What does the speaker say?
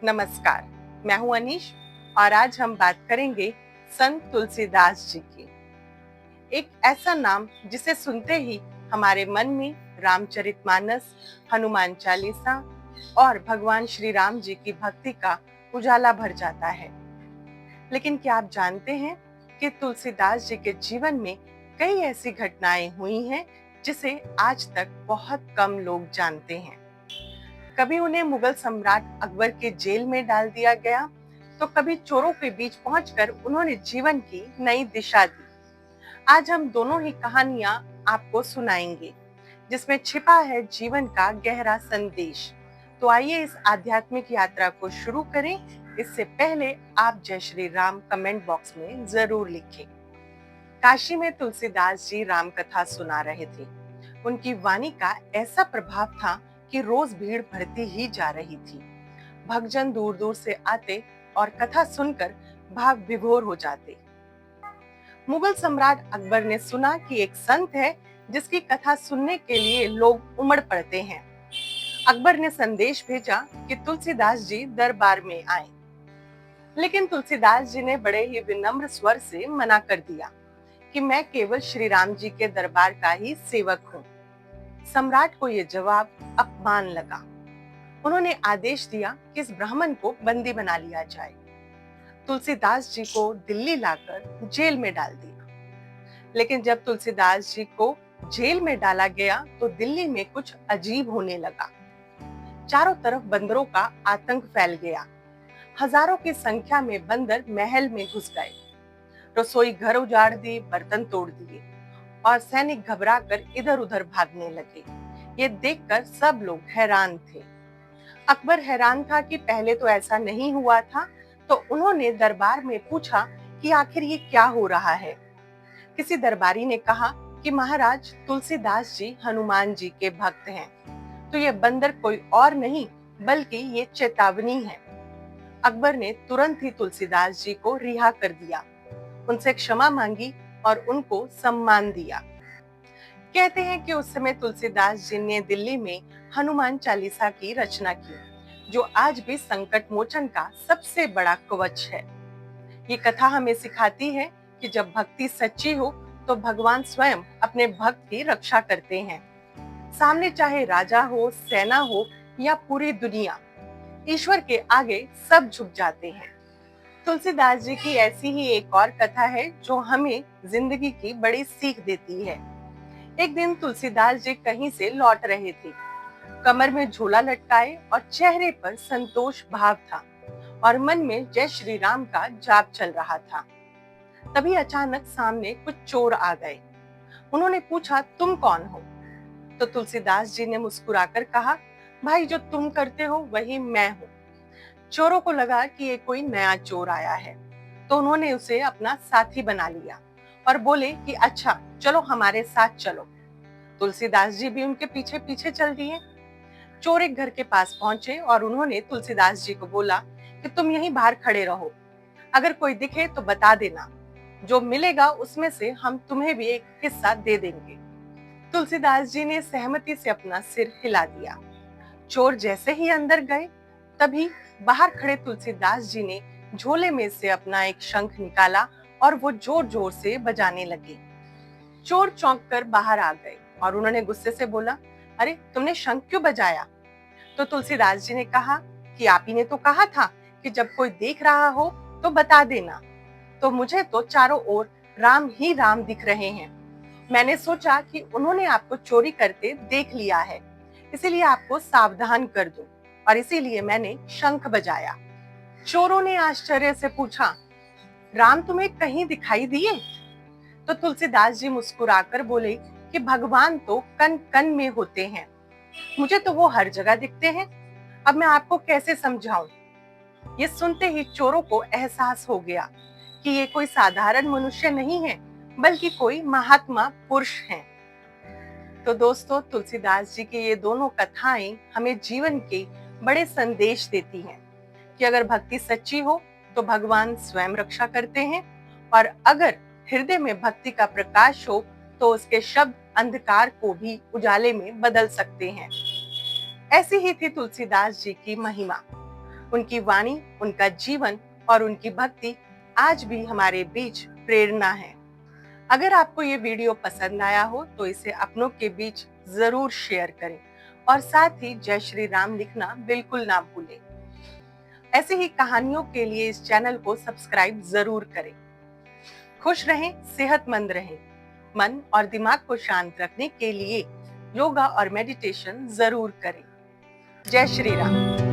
नमस्कार, मैं हूं अनीश और आज हम बात करेंगे संत तुलसीदास जी की। एक ऐसा नाम जिसे सुनते ही हमारे मन में रामचरितमानस, हनुमान चालीसा और भगवान श्री राम जी की भक्ति का उजाला भर जाता है। लेकिन क्या आप जानते हैं कि तुलसीदास जी के जीवन में कई ऐसी घटनाएं हुई हैं जिसे आज तक बहुत कम लोग जानते हैं। कभी उन्हें मुगल सम्राट अकबर के जेल में डाल दिया गया, तो कभी चोरों के बीच पहुंचकर उन्होंने जीवन की नई दिशा दी। आज हम दोनों ही कहानियां आपको सुनाएंगे, जिसमें छिपा है जीवन का गहरा संदेश। तो आइए इस आध्यात्मिक यात्रा को शुरू करें। इससे पहले आप जय श्री राम कमेंट बॉक्स में जरूर लिखें। काशी में तुलसीदास जी राम कथा सुना रहे थे। उनकी वाणी का ऐसा प्रभाव था कि रोज भीड़ बढ़ती ही जा रही थी। भक्तजन दूर दूर से आते और कथा सुनकर भाव विभोर हो जाते। मुगल सम्राट अकबर ने सुना कि एक संत है जिसकी कथा सुनने के लिए लोग उमड़ पड़ते हैं। अकबर ने संदेश भेजा कि तुलसीदास जी दरबार में आए, लेकिन तुलसीदास जी ने बड़े ही विनम्र स्वर से मना कर दिया कि मैं केवल श्री राम जी के दरबार का ही सेवक हूँ। सम्राट को यह जवाब अपमान लगा। उन्होंने आदेश दिया कि इस ब्राह्मण को बंदी बना लिया जाए। तुलसीदास जी को दिल्ली लाकर जेल में डाल दिया। लेकिन जब तुलसीदास जी को जेल में डाला गया तो दिल्ली में कुछ अजीब होने लगा। चारों तरफ बंदरों का आतंक फैल गया। हजारों की संख्या में बंदर महल में घुस गए, रसोई घर उजाड़ दी, बर्तन तोड़ दिए और सैनिक घबराकर इधर उधर भागने लगे। ये देखकर सब लोग हैरान थे। अकबर हैरान था कि पहले तो ऐसा नहीं हुआ था, तो उन्होंने दरबार में पूछा कि आखिर ये क्या हो रहा है। किसी दरबारी ने कहा कि महाराज, तुलसीदास जी हनुमान जी के भक्त हैं, तो ये बंदर कोई और नहीं बल्कि ये चेतावनी है। अकबर ने तुरंत ही तुलसीदास जी को रिहा कर दिया, उनसे क्षमा मांगी और उनको सम्मान दिया। कहते हैं कि उस समय तुलसीदास जी ने दिल्ली में हनुमान चालीसा की रचना की, जो आज भी संकट मोचन का सबसे बड़ा कवच है। ये कथा हमें सिखाती है कि जब भक्ति सच्ची हो तो भगवान स्वयं अपने भक्त की रक्षा करते हैं। सामने चाहे राजा हो, सेना हो या पूरी दुनिया, ईश्वर के आगे सब झुक जाते हैं। तुलसीदास जी की ऐसी ही एक और कथा है जो हमें जिंदगी की बड़ी सीख देती है। एक दिन तुलसीदास जी कहीं से लौट रहे थे, कमर में झोला लटकाए और चेहरे पर संतोष भाव था और मन में जय श्री राम का जाप चल रहा था। तभी अचानक सामने कुछ चोर आ गए। उन्होंने पूछा, तुम कौन हो? तो तुलसीदास जी ने मुस्कुराकर कहा, भाई, जो तुम करते हो वही मैं हूँ। चोरों को लगा कि ये कोई नया चोर आया है, तो उन्होंने उसे अपना साथी बना लिया और बोले कि अच्छा चलो हमारे साथ चलो। तुलसीदास जी भी उनके पीछे पीछे चल दिए। चोर एक घर के पास पहुंचे और उन्होंने तुलसीदास जी को बोला कि तुम यहीं बाहर खड़े रहो, अगर कोई दिखे तो बता देना, जो मिलेगा उसमें से हम तुम्हें भी एक हिस्सा दे देंगे। तुलसीदास जी ने सहमति से अपना सिर हिला दिया। चोर जैसे ही अंदर गए, तभी बाहर खड़े तुलसीदास जी ने झोले में से अपना एक शंख निकाला और वो जोर जोर से बजाने लगे। चोर चौंक कर बाहर आ गए और उन्होंने गुस्से से बोला, अरे तुमने शंख क्यों बजाया? तो तुलसीदास जी ने कहा कि आप ही ने तो कहा था कि जब कोई देख रहा हो तो बता देना। तो मुझे तो चारों ओर राम ही राम दिख रहे हैं। मैंने सोचा कि उन्होंने आपको चोरी करते देख लिया है, इसीलिए आपको सावधान कर दूं, और इसीलिए मैंने शंख बजाया। चोरों ने आश्चर्य से पूछा, राम तुम्हें कहीं दिखाई दिए? तो तुलसीदास जी मुस्कुराकर बोले कि भगवान तो कन कन में होते हैं, मुझे तो वो हर जगह दिखते हैं। अब मैं आपको कैसे समझाऊं? ये सुनते ही चोरों को एहसास हो गया कि ये कोई साधारण मनुष्य नहीं है, बल्कि कोई महात्मा पुरुष हैं। तो दोस्तों, तुलसीदास जी की ये दोनों कथाएं हमें जीवन के बड़े संदेश देती हैं कि अगर भक्ति सच्ची हो तो भगवान स्वयं रक्षा करते हैं, और अगर हृदय में भक्ति का प्रकाश हो तो उसके शब्द अंधकार को भी उजाले में बदल सकते हैं। ऐसी ही थी तुलसीदास जी की महिमा। उनकी वाणी, उनका जीवन और उनकी भक्ति आज भी हमारे बीच प्रेरणा है। अगर आपको ये वीडियो पसंद आया हो तो इसे अपनों के बीच जरूर शेयर करें और साथ ही जय श्री राम लिखना बिल्कुल ना भूलें। ऐसी ही कहानियों के लिए इस चैनल को सब्सक्राइब जरूर करें। खुश रहें, सेहतमंद रहें। मन और दिमाग को शांत रखने के लिए योगा और मेडिटेशन जरूर करें। जय श्री राम।